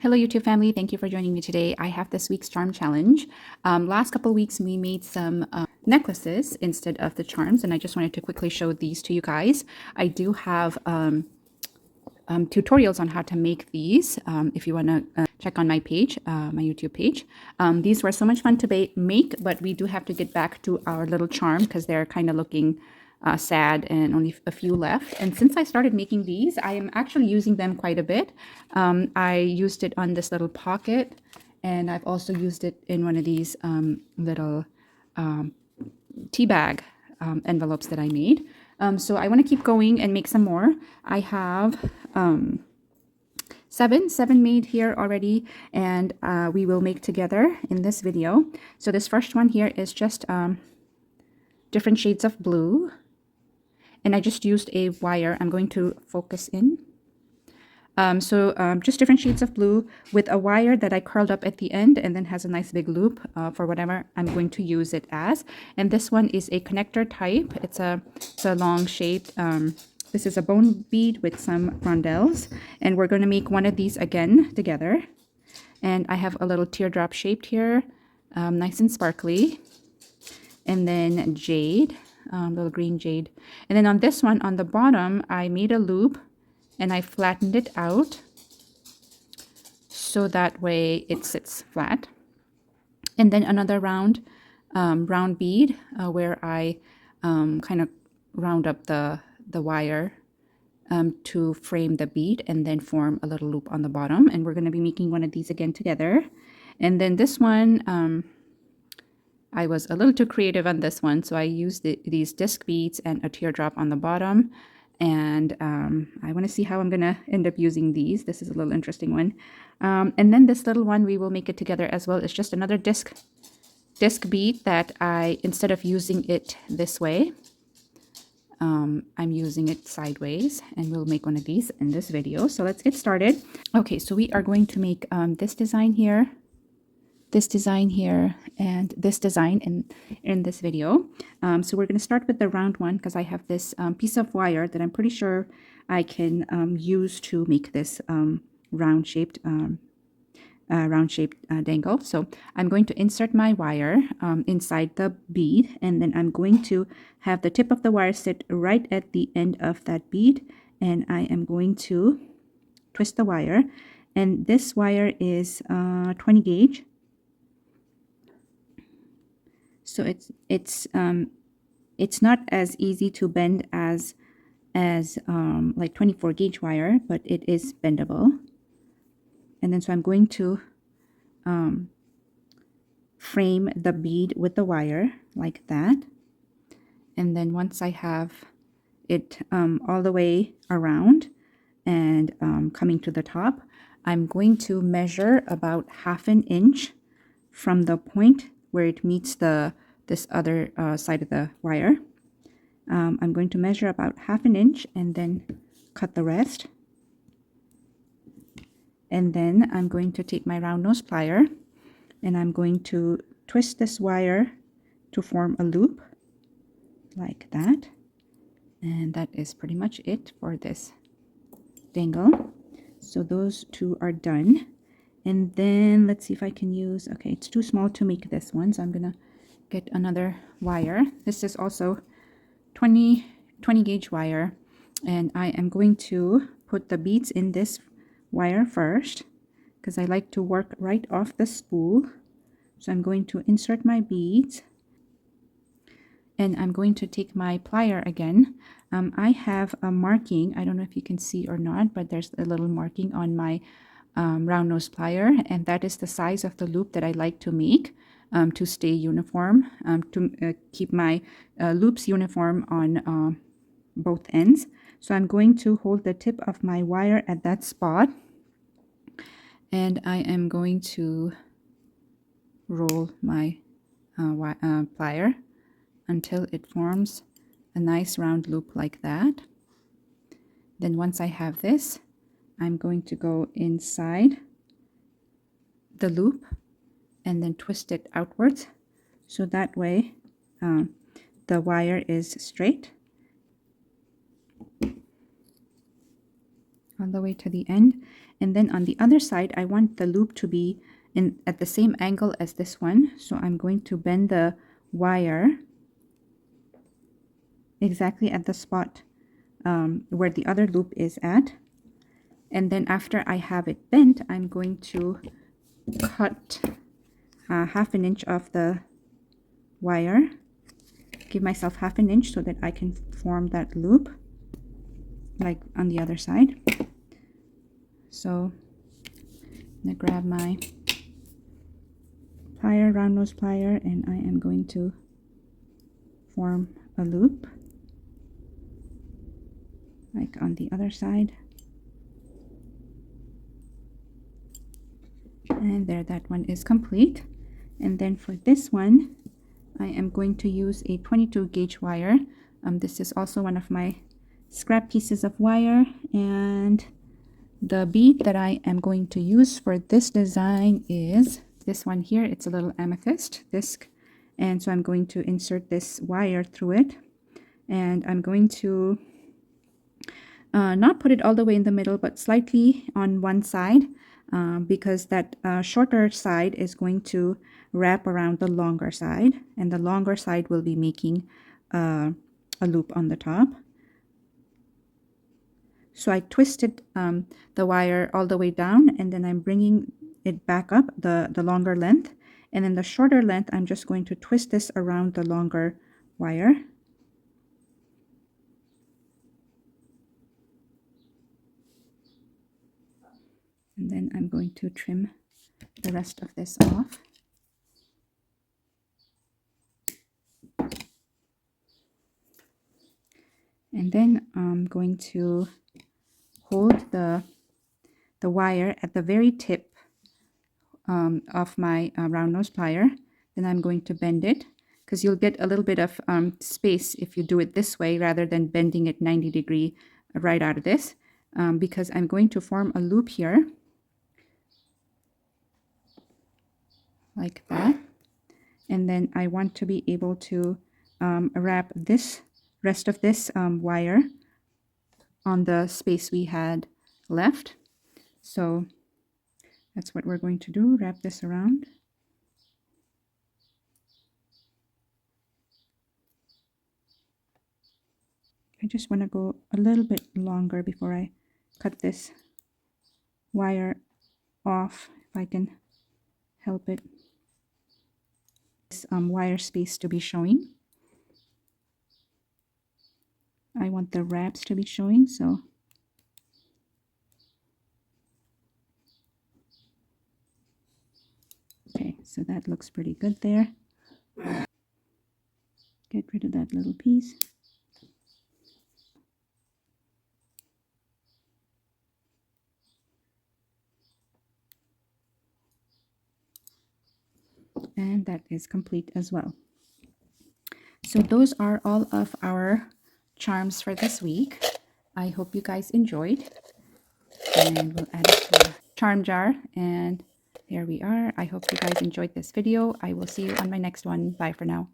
Hello YouTube family, thank you for joining me today. I have this week's charm challenge. Last couple of weeks we made some necklaces instead of the charms, and I just wanted to quickly show these to you guys. I do have tutorials on how to make these if you want to check on my page, my YouTube page. These were so much fun to make, but we do have to get back to our little charm because they're kind of looking sad and only a few left. And since I started making these, I am actually using them quite a bit. I used it on this little pocket, and I've also used it in one of these little tea bag envelopes that I made. So I want to keep going and make some more. I have seven made here already, and we will make together in this video. So this first one here is just different shades of blue, and I just used a wire. I'm going to focus in. Just different shades of blue with a wire that I curled up at the end and then has a nice big loop for whatever I'm going to use it as. And this one is a connector type. It's a long shaped, this is a bone bead with some rondelles. And we're going to make one of these again together. And I have a little teardrop shaped here, nice and sparkly. And then jade, little green jade. And then on this one, on the bottom, I made a loop and I flattened it out so that way it sits flat. And then another round bead where I kind of round up the wire to frame the bead and then form a little loop on the bottom. And we're going to be making one of these again together. And then this one, I was a little too creative on this one, so I used these disc beads and a teardrop on the bottom. And I want to see how I'm going to end up using these. This is a little interesting one. And then this little one, we will make it together as well. It's just another disc bead that I, instead of using it this way, I'm using it sideways, and we'll make one of these in this video. So let's get started. Okay, so we are going to make this design here, and this design in this video. So we're going to start with the round one because I have this piece of wire that I'm pretty sure I can use to make this round shaped dangle. So I'm going to insert my wire inside the bead, and then I'm going to have the tip of the wire sit right at the end of that bead, and I am going to twist the wire. And this wire is 20 gauge. So it's not as easy to bend as like 24 gauge wire, but it is bendable. And then so I'm going to frame the bead with the wire like that. And then once I have it all the way around and coming to the top, I'm going to measure about 1/2 inch from the point where it meets this other side of the wire. I'm going to measure about 1/2 inch and then cut the rest. And then I'm going to take my round nose plier and I'm going to twist this wire to form a loop like that. And that is pretty much it for this dangle. So those two are done. And then let's see if I can use, okay, it's too small to make this one, so I'm gonna get another wire. This is also 20 gauge wire, and I am going to put the beads in this wire first because I like to work right off the spool. So I'm going to insert my beads, and I'm going to take my plier again. I have a marking, I don't know if you can see or not, but there's a little marking on my round nose plier, and that is the size of the loop that I like to make to stay uniform, to keep my loops uniform on both ends. So I'm going to hold the tip of my wire at that spot, and I am going to roll my plier until it forms a nice round loop like that. Then once I have this, I'm going to go inside the loop and then twist it outwards so that way the wire is straight all the way to the end. And then on the other side, I want the loop to be at the same angle as this one. So I'm going to bend the wire exactly at the spot where the other loop is at. And then after I have it bent, I'm going to cut 1/2 inch of the wire. Give myself 1/2 inch so that I can form that loop like on the other side. So I'm gonna grab my plier, round nose plier, and I am going to form a loop like on the other side. And there, that one is complete. And then for this one, I am going to use a 22 gauge wire. This is also one of my scrap pieces of wire, and the bead that I am going to use for this design is this one here. It's a little amethyst disc, and so I'm going to insert this wire through it, and I'm going to not put it all the way in the middle, but slightly on one side, because that shorter side is going to wrap around the longer side, and the longer side will be making a loop on the top. So I twisted the wire all the way down, and then I'm bringing it back up, the longer length, and then the shorter length, I'm just going to twist this around the longer wire. And then I'm going to trim the rest of this off. And then I'm going to hold the wire at the very tip of my round nose plier. Then I'm going to bend it, because you'll get a little bit of space if you do it this way rather than bending it 90 degrees right out of this, because I'm going to form a loop here like that. And then I want to be able to wrap this rest of this wire on the space we had left. So that's what we're going to do, wrap this around. I just want to go a little bit longer before I cut this wire off, if I can help it. This wire space to be showing. I want the wraps to be showing, so okay, so that looks pretty good there. Get rid of that little piece. And that is complete as well. So those are all of our charms for this week. I hope you guys enjoyed. And we'll add it to our charm jar. And there we are. I hope you guys enjoyed this video. I will see you on my next one. Bye for now.